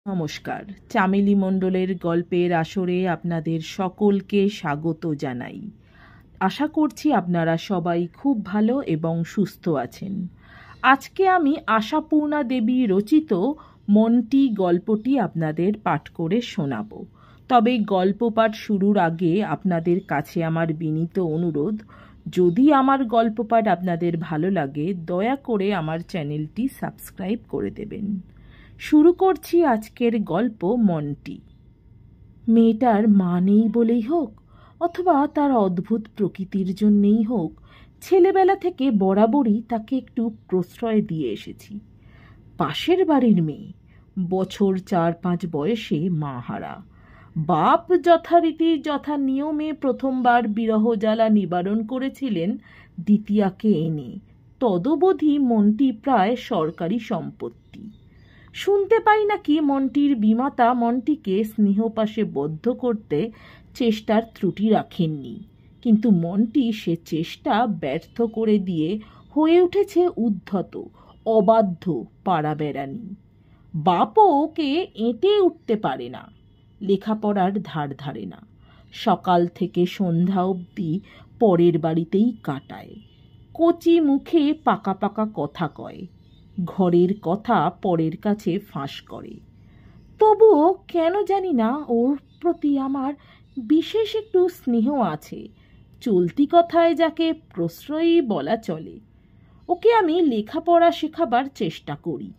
নমস্কার, চামেলি মণ্ডলের গল্পের আসরে আপনাদের সকলকে স্বাগত জানাই। আশা করছি আপনারা সবাই খুব ভালো এবং সুস্থ আছেন। আজকে আমি আশাপূর্ণা দেবী রচিত মন্টি গল্পটি আপনাদের পাঠ করে শোনাব। তবে গল্প পাঠ শুরুর আগে আপনাদের কাছে আমার বিনীত অনুরোধ, যদি আমার গল্প পাঠ আপনাদের ভালো লাগে দয়া করে আমার চ্যানেলটি সাবস্ক্রাইব করে দেবেন। শুরু করছি আজকের গল্প মন্টি। মেয়েটার মা নেই বলেই হোক অথবা তার অদ্ভুত প্রকৃতির জন্যেই হোক, ছেলেবেলা থেকে বরাবরই তাকে একটু প্রশ্রয় দিয়ে এসেছি। পাশের বাড়ির মেয়ে, বছর 4-5 বয়সে মাহারা। বাপ যথারীতি যথা নিয়মে প্রথমবার বিরহ জ্বালা নিবারণ করেছিলেন দ্বিতীয়াকে এনে। তদবধি মন্টি প্রায় সরকারি সম্পত্তি। শুনতে পাই নাকি মন্টির বিমাতা মন্টিকে স্নেহপাশে বদ্ধ করতে চেষ্টার ত্রুটি রাখেননি, কিন্তু মন্টি সে চেষ্টা ব্যর্থ করে দিয়ে হয়ে উঠেছে উদ্ধত, অবাধ্য পাড়া বেড়ানি। বাপও ওকে এঁটে উঠতে পারে না, লেখাপড়ার ধার ধারে না। সকাল থেকে সন্ধ্যা অবধি পরের বাড়িতেই কাটায়। কচি মুখে পাকা পাকা কথা কয়, ঘরের কথা পরের কাছে ফাঁস করে। তবুও কেন জানি না ওর প্রতি আমার বিশেষ একটু স্নেহ আছে। চলতি কথায় যাকে প্রশ্রয়ী বলা চলে। ওকে আমি লেখাপড়া শেখাবার চেষ্টা করি।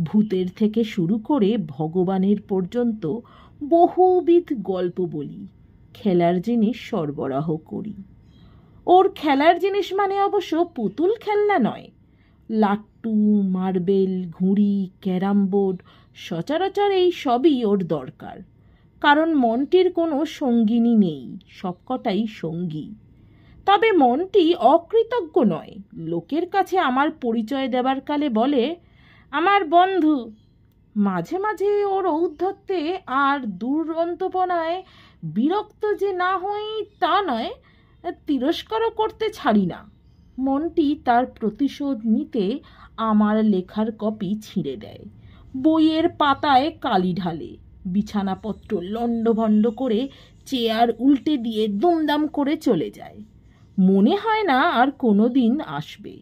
ভূতের থেকে শুরু করে ভগবানের পর্যন্ত বহুবিধ গল্প বলি, খেলার জিনিস সরবরাহ করি। ওর খেলার জিনিস মানে অবশ্য পুতুল খেলনা নয়। লাট্টু, মার্বেল, ঘুড়ি, ক্যারাম বোর্ড, সচরাচর এই সবই ওর দরকার। কারণ মন্টির কোনো সঙ্গিনী নেই, সবকটাই সঙ্গী। তবে মন্টি অকৃতজ্ঞ নয়। লোকের কাছে আমার পরিচয় দেবার কালে বলে, আমার বন্ধু। মাঝে মাঝে ওর ঔদ্ধত্যে আর দুরন্তপনায় বিরক্ত যে না হই তা নয়, তিরস্কারও করতে ছাড়ি না। মন্টি তার প্রতিশোধ নিতে আমার লেখার কপি ছিঁড়ে দেয়, বইয়ের পাতায় কালি ঢালে, বিছানাপত্র লণ্ডভণ্ড করে চেয়ার উল্টে দিয়ে দুমদাম করে চলে যায়। মনে হয় না আর কোনো দিন আসবে,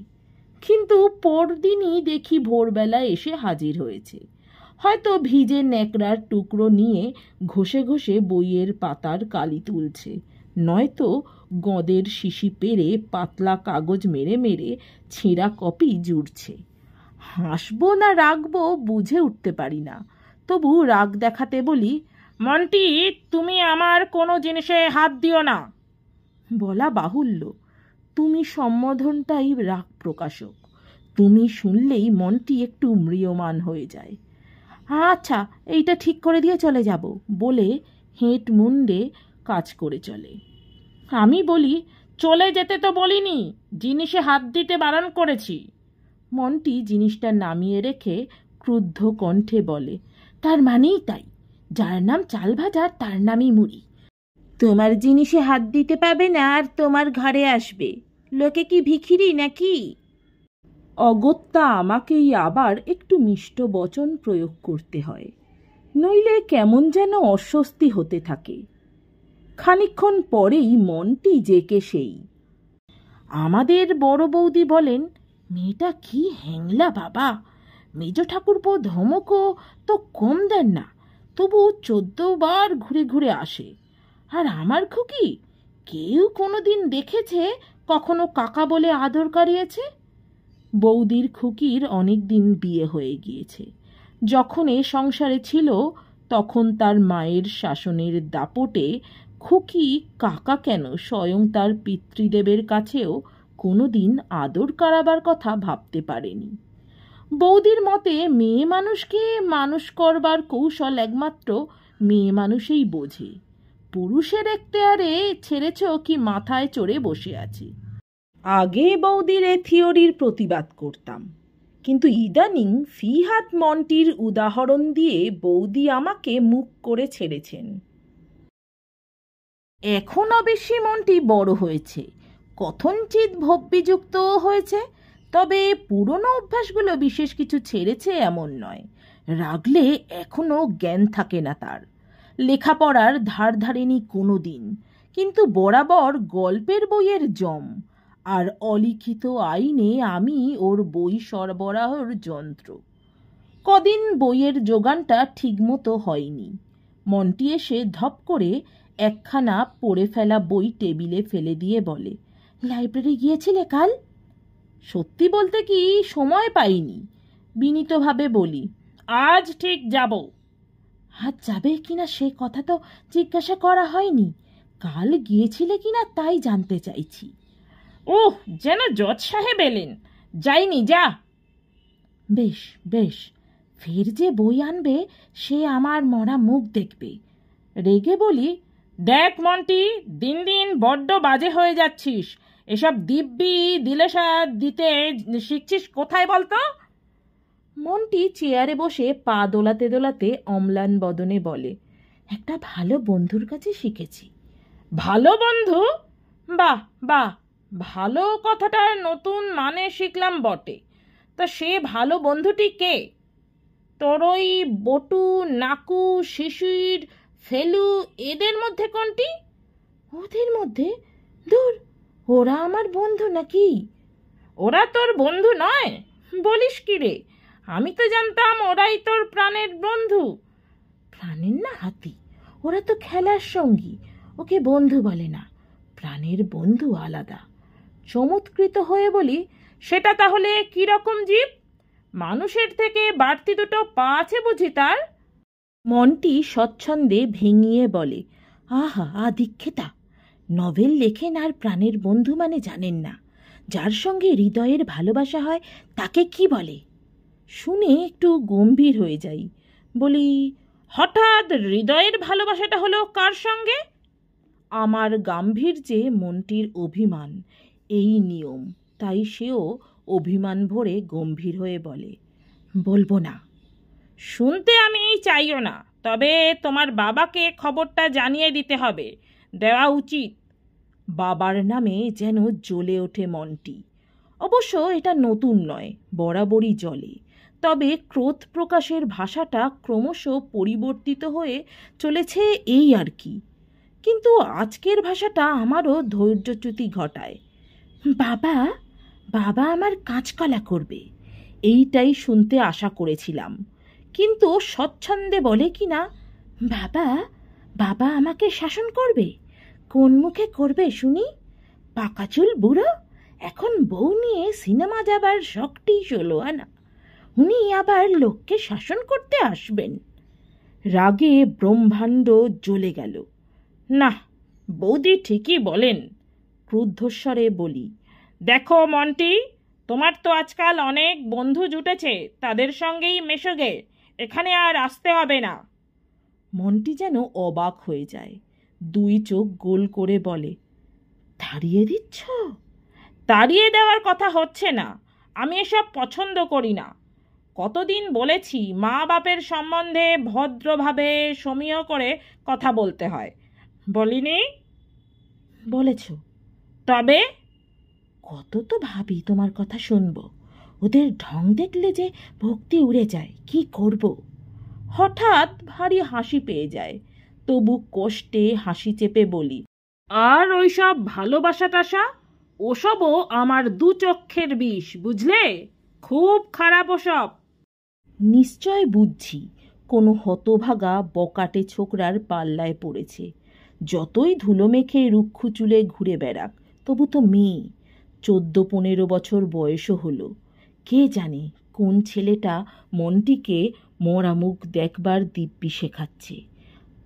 কিন্তু পরদিনই দেখি ভোরবেলা এসে হাজির হয়েছে। হয়তো ভিজে ন্যাকড়ার টুকরো নিয়ে ঘষে ঘষে বইয়ের পাতার কালি তুলছে, নয়তো গঁদের শিশি পেরে পাতলা কাগজ মেরে মেরে ছেঁড়া কপি জুড়ছে। হাসবো না রাগবো বুঝে উঠতে পারি না। তবু রাগ দেখাতে বলি, মন্টি, তুমি আমার কোনো জিনিসে হাত দিও না। বলা বাহুল্য, তুমি সম্বোধনটাই রাগ প্রকাশক। তুমি শুনলেই মনটি একটু ম্রিয়মান হয়ে যায়। আচ্ছা, এইটা ঠিক করে দিয়ে চলে যাব বলে হেঁট মুন্ডে কাজ করে চলে। আমি বলি, চলে যেতে তো বলিনি, জিনিসে হাত দিতে বারণ করেছি। মন্টি জিনিসটা নামিয়ে রেখে ক্রুদ্ধ কণ্ঠে বলে, তার মানেই তাই, যার নাম চাল ভাজা তার নামই মুড়ি। তোমার জিনিসে হাত দিতে পাবে না আর তোমার ঘরে আসবে। লোকে কি ভিখিরি নাকি? অগত্যা আমাকেই আবার একটু মিষ্ট বচন প্রয়োগ করতে হয়, নইলে কেমন যেন অস্বস্তি হতে থাকে। খানিকক্ষণ পরেই মনটি জেকে সেই। আমাদের বড় বৌদি বলেন, মেয়েটা কি হ্যাংলা বাবা, মেজ ঠাকুরপো ধমকও তো কম দেন না, তবু 14 বার ঘুরে ঘুরে আসে। আর আমার খুকি, কেউ কোনো দিন দেখেছে কখনো কাকা বলে আদর করিয়েছে? বৌদির খুকির অনেক দিন বিয়ে হয়ে গিয়েছে। যখন এ সংসারে ছিল তখন তার মায়ের শাসনের দাপটে খুকি কাকা কেন স্বয়ং তার পিতৃদেবের কাছেও কোনো দিন আদর করাবার কথা ভাবতে পারেনি। বৌদির মতে মেয়ে মানুষকে মানুষ করবার কৌশল একমাত্র মেয়ে মানুষই বোঝে। পুরুষের এখতিয়ারে ছেড়েছ কি মাথায় চড়ে বসে আছে। আগে বৌদির এ থিওরির প্রতিবাদ করতাম, কিন্তু ইদানিং ফিহাত মন্টির উদাহরণ দিয়ে বৌদি আমাকে মুখ করে ছেড়েছেন। এখন অবশ্যি মন্টি বড় হয়েছে, কথঞ্চিত ভব্যযুক্তও হয়েছে, তবে পুরনো অভ্যাসগুলো বিশেষ কিছু ছেড়েছে এমন নয়। রাগলে এখনো জ্ঞান থাকে না তার। লেখাপড়ার ধার ধারেনি কোনো দিন, কিন্তু বরাবর গল্পের বইয়ের জম। আর অলিখিত আইনে আমি ওর বই সরবরাহর যন্ত্র। কদিন বইয়ের যোগানটা ঠিকমতো হয়নি। মন্টি এসে ধপ করে একখানা পড়ে ফেলা বই টেবিলে ফেলে দিয়ে বলে, লাইব্রেরি গিয়েছিলে কাল? সত্যি বলতে কি সময় পাইনি, বিনীতভাবে বলি। আজ ঠিক যাব। আজ যাবে কিনা সে কথা তো জিজ্ঞাসা করা হয়নি। কাল গিয়েছিলে কিনা তাই জানতে চাইছি। ওহ, যেন জজ সাহেব এলেন। যাইনি, যা। বেশ বেশ, ফের যে বই আনবে সে আমার মরা মুখ দেখবে। রেগে বলি, দেখ মন্টি, দিন দিন বড্ড বাজে হয়ে যাচ্ছিস। এসব দিব্যি দিলেশা দিতে শিখছিস কোথায় বলতো? মন্টি চেয়ারে বসে পা দোলাতে দোলাতে অম্লান বদনে বলে, একটা ভালো বন্ধুর কাছে শিখেছি। ভালো বন্ধু? বাহ বাহ, ভালো কথাটার নতুন মানে শিখলাম বটে। তা সে ভালো বন্ধুটি কে? তোর ওই বটু, নাকু, শিশির, ফেলু এদের মধ্যে কোনটি? ওদের মধ্যে? দূর, ওরা আমার বন্ধু নাকি? ওরা তোর বন্ধু নয়? বলিস কি রে, আমি তো জানতাম ওরাই তোর প্রাণের বন্ধু। প্রাণের না হাতি, ওরা তো খেলার সঙ্গী, ওকে বন্ধু বলে না। প্রাণের বন্ধু আলাদা। চমৎকৃত হয়ে বলি, সেটা তাহলে কি রকম জীব? মানুষের থেকে বাড়তি দুটো পা আছে বুঝি তার? মন্টি স্বচ্ছন্দে ভেঙিয়ে বলে, আহা আদিক্ষেতা, নভেল লেখেন আর প্রাণের বন্ধু মানে জানেন না। যার সঙ্গে হৃদয়ের ভালোবাসা হয় তাকে কি বলে? শুনে একটু গম্ভীর হয়ে যাই। বলি, হঠাৎ হৃদয়ের ভালোবাসাটা হলো কার সঙ্গে? আমার গাম্ভীর্যে মন্টির অভিমান, এই নিয়ম। তাই সেও অভিমান ভরে গম্ভীর হয়ে বলে, বলবো না। শুনতে আমি চাইও না, তবে তোমার বাবাকে খবরটা জানিয়ে দিতে হবে, দেওয়া উচিত। বাবার নামে যেন জ্বলে ওঠে মন্টি। অবশ্য এটা নতুন নয়, বরাবরই জ্বলে। তবে ক্রোধ প্রকাশের ভাষাটা ক্রমশ পরিবর্তিত হয়ে চলেছে, এই আর কি। কিন্তু আজকের ভাষাটা আমারও ধৈর্যচ্যুতি ঘটায়। বাবা, বাবা আমার কাঁচকলা করবে, এইটাই শুনতে আশা করেছিলাম। কিন্তু স্বচ্ছন্দে বলে কি না, বাবা, বাবা আমাকে শাসন করবে। কোন মুখে করবে শুনি? পাকাচুল বুড়ো, এখন বউ নিয়ে সিনেমা যাবার শখটি চলো আনা, উনি আবার লোককে শাসন করতে আসবেন। রাগে ব্রহ্মাণ্ড জ্বলে গেল। না, বৌদি ঠিকই বলেন। ক্রুদ্ধস্বরে বলি, দেখো মন্টি, তোমার তো আজকাল অনেক বন্ধু জুটেছে, তাদের সঙ্গেই মেশোগে, এখানে আর আসতে হবে না। মন্টি যেন অবাক হয়ে যায়, দুই চোখ গোল করে বলে, তাড়িয়ে দিচ্ছ? তাড়িয়ে দেওয়ার কথা হচ্ছে না, আমি এসব পছন্দ করি না। কতদিন বলেছি মা বাপের সম্বন্ধে ভদ্রভাবে সমীহ করে কথা বলতে হয়, বলিনি? বলেছ। তবে কত তো ভাবি তোমার কথা শুনবো, ওদের ঢং দেখলে যে ভক্তি উড়ে যায়, কি করব? হঠাৎ ভারী হাসি পেয়ে যায়, তবু কষ্টে হাসি চেপে বলি, আর ওইসব ভালোবাসা টাসা, ওসবও আমার দু চক্ষের বিষ, বুঝলে? খুব খারাপ ওসব। নিশ্চয় বুঝছি, কোনো হতভাগা বকাটে ছোকরার পাল্লায় পড়েছে। যতই ধুলো মেখে রুক্ষ চুলে ঘুরে বেড়াক, তবু তো মেয়ে। 14-15 বছর বয়সও হলো। কে জানে কোন ছেলেটা মন্টিকে মরা মুখ দেখবার দিব্যি শেখাচ্ছে।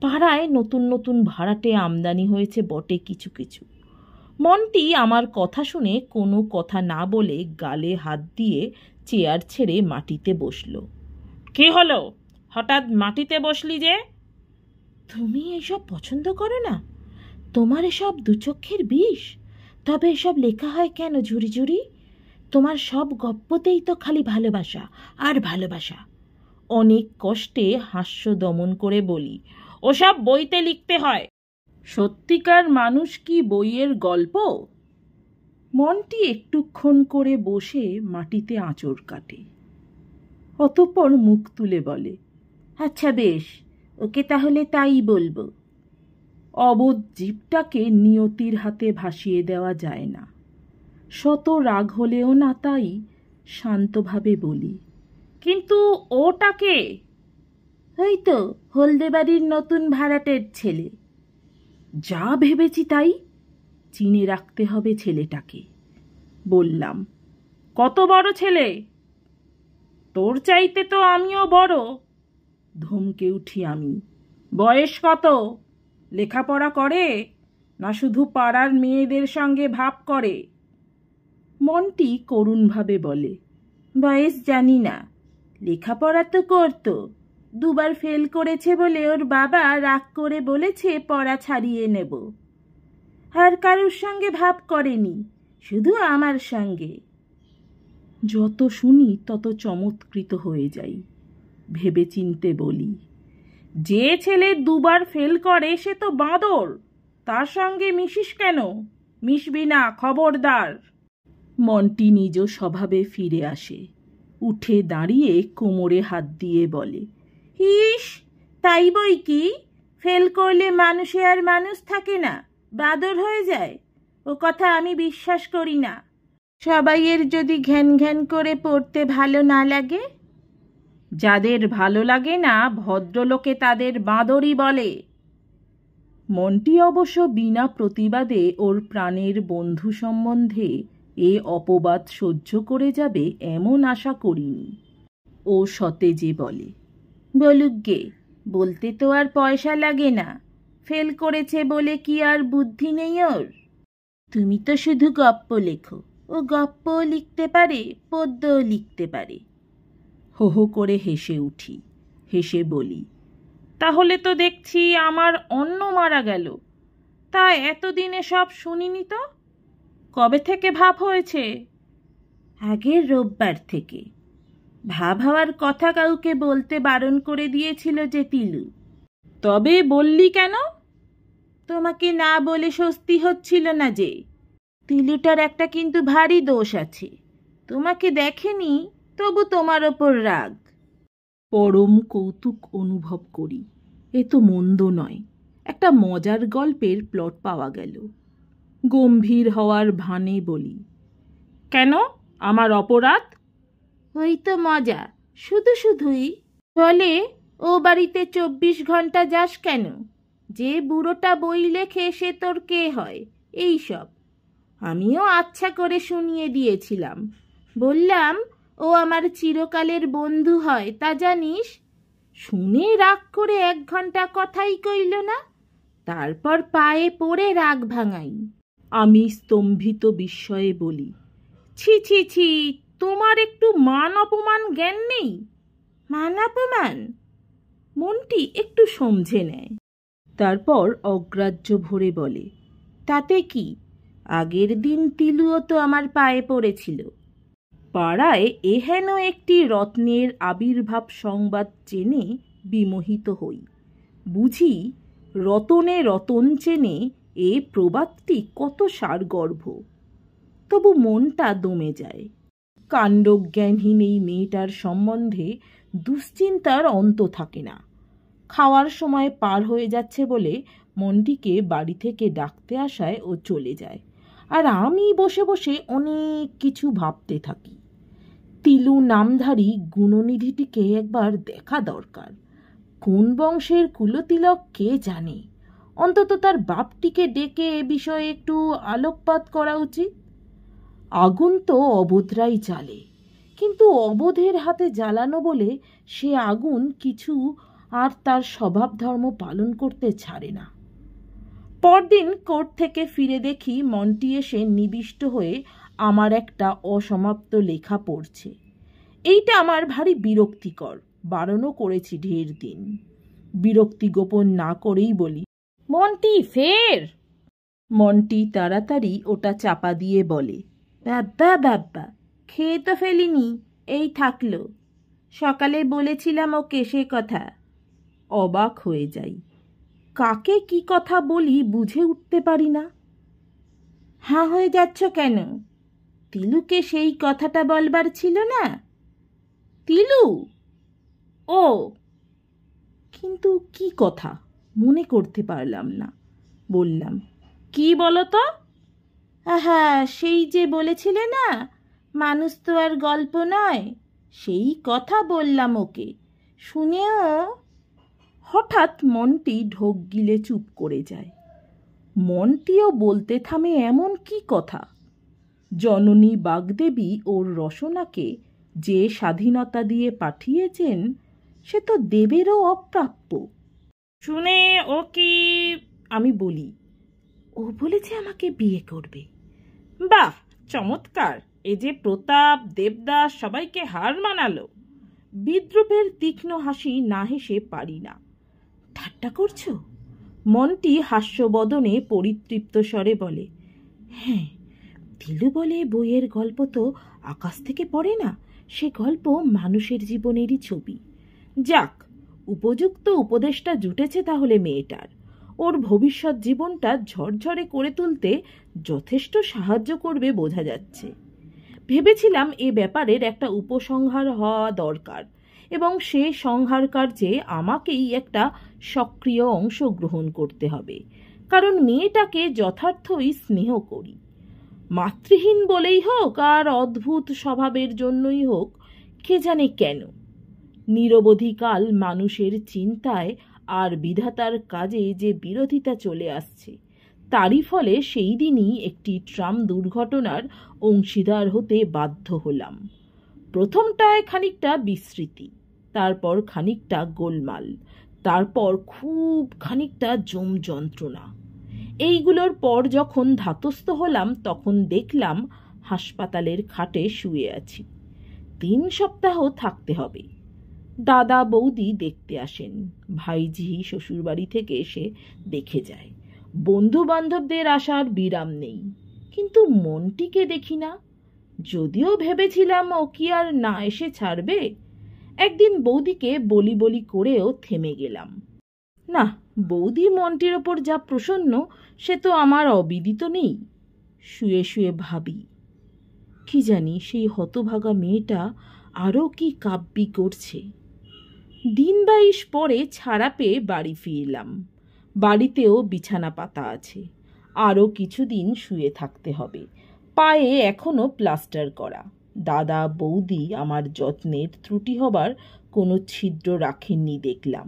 পাড়ায় নতুন নতুন ভাড়াটে আমদানি হয়েছে বটে কিছু কিছু। মন্টি আমার কথা শুনে কোনো কথা না বলে গালে হাত দিয়ে চেয়ার ছেড়ে মাটিতে বসল। কি হলো, হঠাৎ মাটিতে বসলি যে? তুমি এসব পছন্দ করো না? তোমার এসব দুচক্ষের বিষ? তবে এসব লেখা হয় কেন ঝুড়ি ঝুড়ি? তোমার সব গপ্পতেই তো খালি ভালোবাসা আর ভালোবাসা। অনেক কষ্টে হাস্য দমন করে বলি, ওসব বইতে লিখতে হয়। সত্যিকার মানুষ কি বইয়ের গল্প? মন্টি একটুক্ষণ করে বসে মাটিতে আঁচড় কাটে। অতঃপর মুখ তুলে বলে, আচ্ছা বেশ, ওকে তাহলে তাই বলবো। অবোধ জীবটাকে নিয়তির হাতে ভাসিয়ে দেওয়া যায় না। শত রাগ হলেও না, তাই শান্তভাবে বলি, কিন্তু ওটাকে? ওই তো হলদে বাড়ির নতুন ভাড়াটের ছেলে। যা ভেবেছি তাই, চিনে রাখতে হবে ছেলেটাকে। বললাম, কত বড় ছেলে? তোর চাইতে তো আমিও বড়। ধমকে উঠি আমি। বয়স কত? লেখাপড়া করে না শুধু পাড়ার মেয়েদের সঙ্গে ভাব করে? মন্টি করুণভাবে বলে, বয়স জানি না, লেখাপড়া তো করতো, দুবার ফেল করেছে বলে ওর বাবা রাগ করে বলেছে পড়া ছাড়িয়ে নেব। আর কারোর সঙ্গে ভাব করেনি, শুধু আমার সঙ্গে। যত শুনি তত চমৎকৃত হয়ে যাই। ভেবে চিনতে বলি, যে ছেলে দুবার ফেল করে সে তো বাঁদর, তার সঙ্গে মিশিস কেন? মিশবি না, খবরদার। মন্টি নিজ স্বভাবে ফিরে আসে, উঠে দাঁড়িয়ে কোমরে হাত দিয়ে বলে, ইস, তাই বই কি, ফেল করলে মানুষে আর মানুষ থাকে না, বাদর হয়ে যায়। ও কথা আমি বিশ্বাস করি না। সবাইয়ের যদি ঘ্যান ঘ্যান করে পড়তে ভালো না লাগে? যাদের ভালো লাগে না ভদ্রলোকে তাদের বাঁদরই বলে। মন্টি অবশ্য বিনা প্রতিবাদে ওর প্রাণের বন্ধু সম্বন্ধে এ অপবাদ সহ্য করে যাবে এমন আশা করিনি। ও সতেজে বলে, বলুক গে, বলতে তো আর পয়সা লাগে না, ফেল করেছে বলে কি আর বুদ্ধি নেই ওর? তুমি তো শুধু গপ্প লেখো, ও গপ্পও লিখতে পারে, পদ্যও লিখতে পারে। হো হো করে হেসে উঠি। হেসে বলি, তাহলে তো দেখছি আমার অন্ন মারা গেল। তা এতদিনে সব শুনিনি তো। কবে থেকে ভাব হয়েছে? আগের রোববার থেকে। ভাব হওয়ার কথা কাউকে বলতে বারণ করে দিয়েছিল যে তিলু। তবে বললি কেন? তোমাকে না বলে স্বস্তি হচ্ছিল না যে। তিলুটার একটা কিন্তু ভারী দোষ আছে, তোমাকে দেখেনি তবু তোমার ওপর রাগ। পরম কৌতুক অনুভব করি। এ তো মন্দ নয়, একটা মজার গল্পের প্লট পাওয়া গেল। গম্ভীর হওয়ার ভানে বলি, কেন, আমার অপরাধ? ওই তো মজা, শুধু শুধুই। বলে, ও বাড়িতে 24 ঘন্টা যাস কেন? যে বুড়োটা বই লেখে সে তোর কে হয়? এই সব। আমিও আচ্ছা করে শুনিয়ে দিয়েছিলাম। বললাম, ও আমার চিরকালের বন্ধু হয়, তা জানিস? শুনে রাগ করে 1 ঘন্টা কথাই কইল না। তারপর পায়ে পড়ে রাগ ভাঙাই। আমি স্তম্ভিত বিস্ময়ে বলি, ছি ছি ছি, তোমার একটু মান অপমান জ্ঞান নেই? মান অপমান? মনটি একটু সমঝে নেয়, তারপর অগ্রাহ্য ভরে বলে, তাতে কি, আগের দিন তিলুও তো আমার পায়ে পড়েছিল। পাড়ায় এহেন একটি রত্নের আবির্ভাব সংবাদ জেনে বিমোহিত হই। বুঝি রতনে রতন চেনে, এ প্রবাদটি কত সারগর্ভ। তবু মনটা দমে যায়। কাণ্ডজ্ঞানহীন এই মেয়েটার সম্বন্ধে দুশ্চিন্তার অন্ত থাকে না। খাওয়ার সময় পার হয়ে যাচ্ছে বলে মন্টিকে বাড়ি থেকে ডাকতে আসায় ও চলে যায়, আর আমি বসে বসে অনেক কিছু ভাবতে থাকি। তিলু নামধারী গুণনিধিটিকে একবার দেখা দরকার। কোন বংশের কুলতিলক কে জানে? অন্তত তার বাপটিকে ডেকে এ বিষয়ে একটু আলোকপাত করা উচিত। আগুন তো অবোধরাই জ্বালে, কিন্তু অবোধের হাতে জ্বালানো বলে সে আগুন কিছু আর তার স্বভাব ধর্ম পালন করতে ছাড়ে না। পরদিন কোর্ট থেকে ফিরে দেখি মন্টি এসে নিবিষ্ট হয়ে আমার একটা অসমাপ্ত লেখা পড়ছে। এইটা আমার ভারী বিরক্তিকর, বারণও করেছি ঢের দিন। বিরক্তি গোপন না করেই বলি, মন্টি ফের। মন্টি তাড়াতাড়ি ওটা চাপা দিয়ে বলে, বাব্বা বাব্বা, খেয়ে তো ফেলিনি, এই থাকলো। সকালে বলেছিলাম ওকে সে কথা। অবাক হয়ে যাই, কাকে কি কথা বলি বুঝে উঠতে পারি না। হাঁ হয়ে যাচ্ছ কেন? তিলুকে সেই কথাটা বলবার ছিল না? তিলু? ও, কিন্তু কি কথা মনে করতে পারলাম না। বললাম, কি বলো তো? আহা, সেই যে বলেছিলে না, মানুষ তো আর গল্প নয়, সেই কথা বললাম ওকে। শুনেও হঠাৎ মনটি ঢোক গিলে চুপ করে যায়। মনটিও বলতে থামে এমন কি কথা? জননী বাগদেবী ওর রসনাকে যে স্বাধীনতা দিয়ে পাঠিয়েছেন, সে তো দেবেরও অপ্রাপ্য। শুনে ও কি? আমি বলি, ও বলেছে আমাকে বিয়ে করবে। বাহ, চমৎকার! এ যে প্রতাপ, দেবদাস সবাইকে হার মানালো। বিদ্রুপের তীক্ষ্ণ হাসি না হেসে পারি না। ঠাট্টা করছো? মনটি হাস্যবদনে পরিতৃপ্ত স্বরে বলে, হ্যাঁ, তিলু বলে বইয়ের গল্প তো আকাশ থেকে পড়ে না, সে গল্প মানুষের জীবনেরই ছবি। যাক, উপযুক্ত উপদেশটা জুটেছে তাহলে মেয়েটার। ওর ভবিষ্যৎ জীবনটা ঝরঝরে করে তুলতে যথেষ্ট সাহায্য করবে বোঝা যাচ্ছে। ভেবেছিলাম এ ব্যাপারের একটা উপসংহার হওয়া দরকার এবং সে সংহার কার্যে আমাকেই একটা সক্রিয় অংশ গ্রহণ করতে হবে, কারণ মেয়েটাকে যথার্থই স্নেহ করি। মাতৃহীন বলেই হোক আর অদ্ভুত স্বভাবের জন্যই হোক, কে জানে কেন, নিরবধিকাল মানুষের চিন্তায় আর বিধাতার কাজে যে বিরোধিতা চলে আসছে, তারই ফলে সেই দিনই একটি ট্রাম দুর্ঘটনার অংশীদার হতে বাধ্য হলাম। প্রথমটায় খানিকটা বিস্মৃতি, তারপর খানিকটা গোলমাল, তারপর খুব খানিকটা জম যন্ত্রণা। এইগুলোর পর যখন ধাতস্থ হলাম, তখন দেখলাম হাসপাতালের খাটে শুয়ে আছি। 3 সপ্তাহ থাকতে হবে। দাদা বৌদি দেখতে আসেন, ভাইঝি শ্বশুরবাড়ি থেকে এসে দেখে যায়। বন্ধু বান্ধবদের আসার বিরাম নেই, কিন্তু মনটিকে দেখি না। যদিও ভেবেছিলাম ও কি আর না এসে ছাড়বে। একদিন বৌদিকে বলি বলি করেও থেমে গেলাম। না, বৌদি মনটির ওপর যা প্রসন্ন, সে তো আমার অবিদিত নেই। শুয়ে শুয়ে ভাবি, কি জানি সেই হতভাগা মেয়েটা আরও কি কাব্যি করছে। দিন 22 পরে ছাড়া পেয়ে বাড়ি ফিরলাম। বাড়িতেও বিছানা পাতা আছে। আরও কিছুদিন শুয়ে থাকতে হবে। পায়ে এখনো প্লাস্টার করা। দাদা বৌদি আমার যত্নের ত্রুটি হবার কোনো ছিদ্র রাখেননি দেখলাম।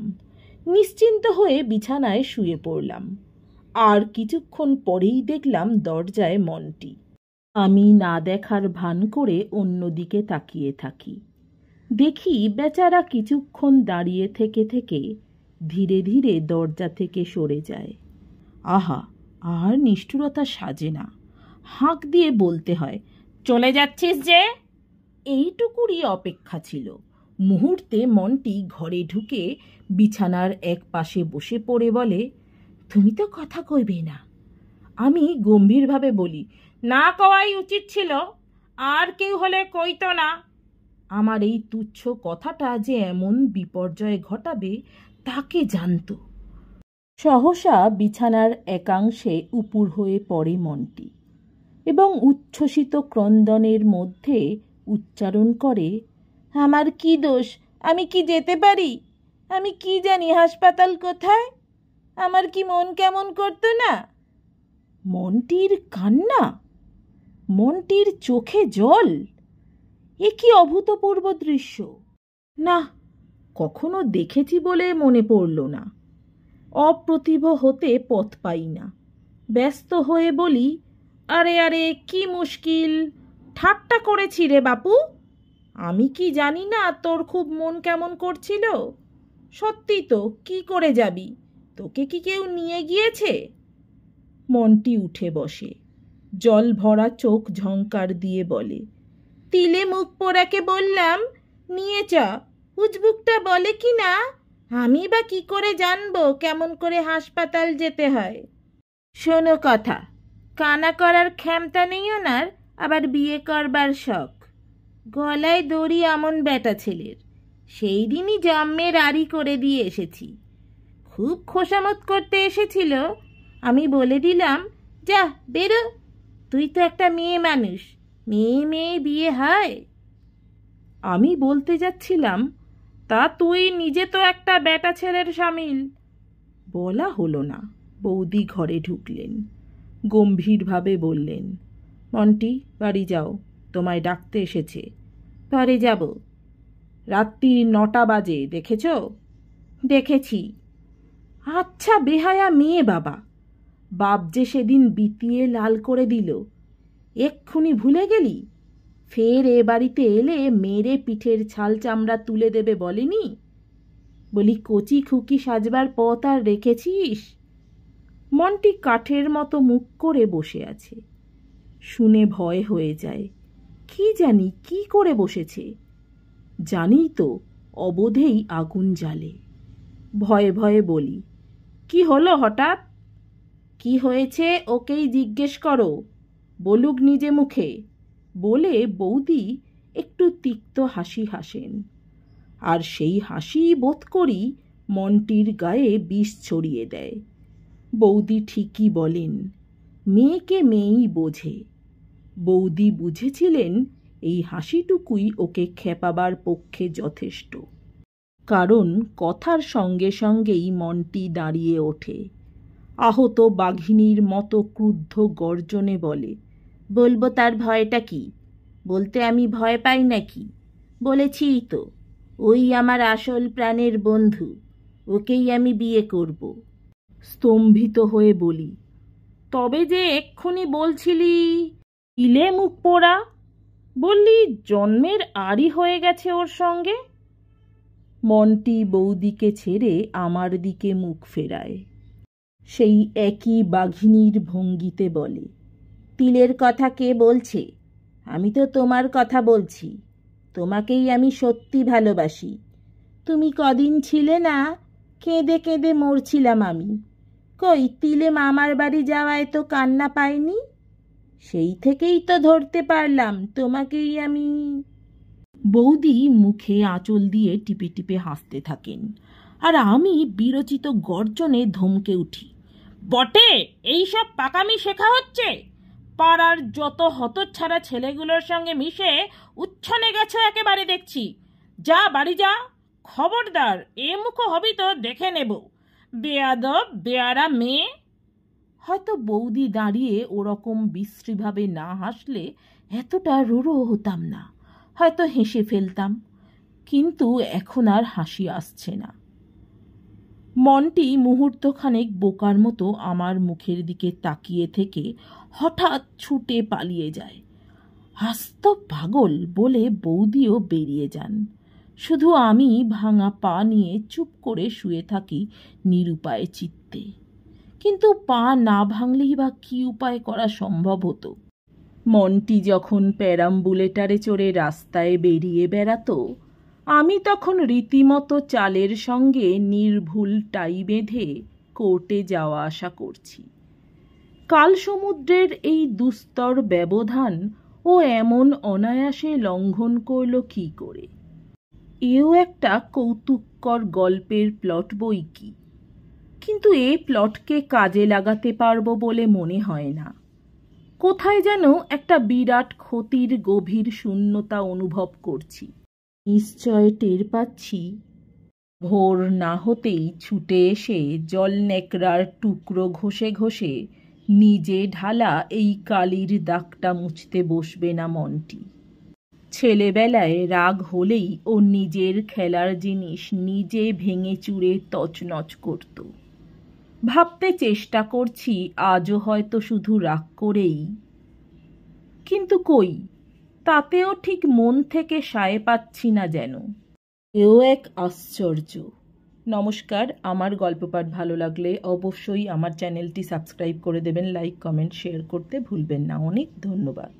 নিশ্চিন্ত হয়ে বিছানায় শুয়ে পড়লাম। আর কিছুক্ষণ পরেই দেখলাম দরজায় মন্টি। আমি না দেখার ভান করে অন্যদিকে তাকিয়ে থাকি। দেখি বেচারা কিছুক্ষণ দাঁড়িয়ে থেকে থেকে ধীরে ধীরে দরজা থেকে সরে যায়। আহা, আর নিষ্ঠুরতা সাজে না। হাঁক দিয়ে বলতে হয়, চলে যাচ্ছিস যে? এইটুকুরই অপেক্ষা ছিল। মুহূর্তে মন্টি ঘরে ঢুকে বিছানার এক পাশে বসে পড়ে বলে, তুমি তো কথা কইবে না। আমি গম্ভীরভাবে বলি, না কওয়াই উচিত ছিল, আর কেউ হলে কইতো না। আমার এই তুচ্ছ কথাটা যে এমন বিপর্যয় ঘটাবে তাকে জানত। সহসা বিছানার একাংশে উপুর হয়ে পড়ে মন্টি এবং উচ্ছ্বসিত ক্রন্দনের মধ্যে উচ্চারণ করে, আমার কি দোষ? আমি কি যেতে পারি? আমি কি জানি হাসপাতাল কোথায়? আমার কি মন কেমন করতো না? মন্টির কান্না, মন্টির চোখে জল। এ কি অভূতপূর্ব দৃশ্য! না, কখনো দেখেছি বলে মনে পড়ল না। অপ্রতিভ হতে পথ পাই না। ব্যস্ত হয়ে বলি, আরে আরে, কি মুশকিল! ঠাট্টা করেছি রে বাপু। আমি কি জানি না তোর খুব মন কেমন করছিল? সত্যি তো, কি করে যাবি? তোকে কি কেউ নিয়ে গিয়েছে? মন্টি উঠে বসে, জল ভরা চোখ ঝংকার দিয়ে বলে, তিলে মুখ পোড়াকে বললাম নিয়ে চ। উজবুকটা বলে কি না, আমি বা কি করে জানবো কেমন করে হাসপাতাল যেতে হয়? শোনো কথা, কানা করার ক্ষমতা নেই ওনার, আবার বিয়ে করবার শখ। গলায় দড়ি আমন বেটা ছেলের। সেই দিনই জন্মের আড়ি করে দিয়ে এসেছি। খুব খোসামত করতে এসেছিল। আমি বলে দিলাম, যা বেরো, তুই তো একটা মেয়ে মানুষ, মেয়ে মেয়ে বিয়ে হয়। আমি বলতে যাচ্ছিলাম, তা তুই নিজে তো একটা বেটা ছেলের সামিল। বলা হলো না। বৌদি ঘরে ঢুকলেন, গম্ভীরভাবে বললেন, মন্টি, বাড়ি যাও, তোমায় ডাকতে এসেছে। বাড়ি যাব? রাত্রি 9টা বাজে, দেখেছ? দেখেছি। আচ্ছা বেহায়া মেয়ে বাবা, বাপ যে সেদিন বিতিয়ে লাল করে দিল, এক্ষুনি ভুলে গেলি? ফের এ বাড়িতে এলে মেরে পিঠের ছাল চামড়া তুলে দেবে বলেনি? বলি কচি খুকি সাজবার পথ আর রেখেছিস? মন্টি কাঠের মতো মুখ করে বসে আছে। শুনে ভয় হয়ে যায়। কি জানি কি করে বসেছে। জানি তো অবোধেই আগুন জ্বালে। ভয়ে ভয়ে বলি, কি হলো হঠাৎ? কি হয়েছে ওকেই জিজ্ঞেস করো, বলুক নিজে মুখে। বলে বৌদি একটু তিক্ত হাসি হাসেন, আর সেই হাসি বোধ করি মন্টির গায়ে বিষ ছড়িয়ে দেয়। বৌদি ঠিকই বলেন, মেয়েকে মেয়েই বোঝে। বৌদি বুঝেছিলেন এই হাসিটুকুই ওকে খেপাবার পক্ষে যথেষ্ট। কারণ কথার সঙ্গে সঙ্গেই মন্টি দাঁড়িয়ে ওঠে, আহত বাঘিনীর মতো ক্রুদ্ধ গর্জনে বলে, বলবো তার ভয়টা কি? বলতে আমি ভয় পাই নাকি? বলেছি তো, ওই আমার আসল প্রাণের বন্ধু, ওকেই আমি বিয়ে করব। স্তম্ভিত হয়ে বলি, তবে যে এক্ষুনি বলছিলি ইলে মুখ পোড়া, বললি জন্মের আড়ি হয়ে গেছে ওর সঙ্গে। মন্টি বৌদিকে ছেড়ে আমার দিকে মুখ ফেরায়, সেই একই বাঘিনীর ভঙ্গিতে বলে, তিলের কথা কে বলছে? আমি তো তোমার কথা বলছি। তোমাকেই আমি সত্যি ভালোবাসি। তুমি কদিন ছিলে না, কেঁদে কেঁদে মরছিলাম আমি। কই তিলে মামার বাড়ি যাওয়ায় তো কান্না পাইনি? সেই থেকেই তো ধরতে পারলাম তোমাকেই আমি। বৌদি মুখে আঁচল দিয়ে টিপে টিপে হাসতে থাকেন, আর আমি বিরচিত গর্জনে ধমকে উঠি, বটে, এইসব পাকামি শেখা হচ্ছে? পাড়ার যত হতচ্ছাড়া ছেলেগুলোর সঙ্গে মিশে উচ্ছনে গেছো একেবারে দেখছি। যা বাড়ি যা, খবরদার এ মুখো হবি তো দেখে নেব, বেয়াদব বেয়ারা মেয়ে। হয়তো বৌদি দাঁড়িয়ে ওরকম বিশ্রীভাবে না হাসলে এতটা রুড়ো হতাম না, হয়তো হেসে ফেলতাম, কিন্তু এখন আর হাসি আসছে না। মন্টি মুহূর্তখানেক বোকার মতো আমার মুখের দিকে তাকিয়ে থেকে হঠাৎ ছুটে পালিয়ে যায়। আস্ত পাগল বলে বৌদিও বেরিয়ে যান। শুধু আমি ভাঙা পা নিয়ে চুপ করে শুয়ে থাকি নিরুপায় চিত্তে। কিন্তু পা না ভাঙলেই বা কি উপায় করা সম্ভব হতো? মন্টি যখন প্যারাম্বুলেটারে চড়ে রাস্তায় বেরিয়ে বেড়াতো, আমি তখন রীতিমতো চালের সঙ্গে নির্ভুল টাই বেঁধে কোর্টে যাওয়া আসা করছি। কাল সমুদ্রের এই দুস্তর ব্যবধান ও এমন অনায়াসে লঙ্ঘন করল কি করে? এও একটা কৌতুককর গল্পের প্লট বই কি, কিন্তু এই প্লটকে কাজে লাগাতে পারবো বলে মনে হয় না। কোথায় যেন একটা বিরাট ক্ষতির গভীর শূন্যতা অনুভব করছি। নিশ্চয় টের পাচ্ছি ভোর না হতেই ছুটে এসে জল নেকড়ার টুকরো ঘষে ঘষে নিজে ঢালা এই কালির দাগটা মুছতে বসবে না মন্টি। ছেলেবেলায় রাগ হলেই ও নিজের খেলার জিনিস নিজে ভেঙে চুরে তছনছ করত। ভাবতে চেষ্টা করছি আজও হয়তো শুধু রাগ করেই, কিন্তু কই, তাতেও ঠিক মন থেকে সায় পাচ্ছি না যেন। এও এক আশ্চর্য। নমস্কার, আমার গল্প পাঠ ভালো লাগলে অবশ্যই আমার চ্যানেলটি সাবস্ক্রাইব করে দেবেন, লাইক কমেন্ট শেয়ার করতে ভুলবেন না। অনেক ধন্যবাদ।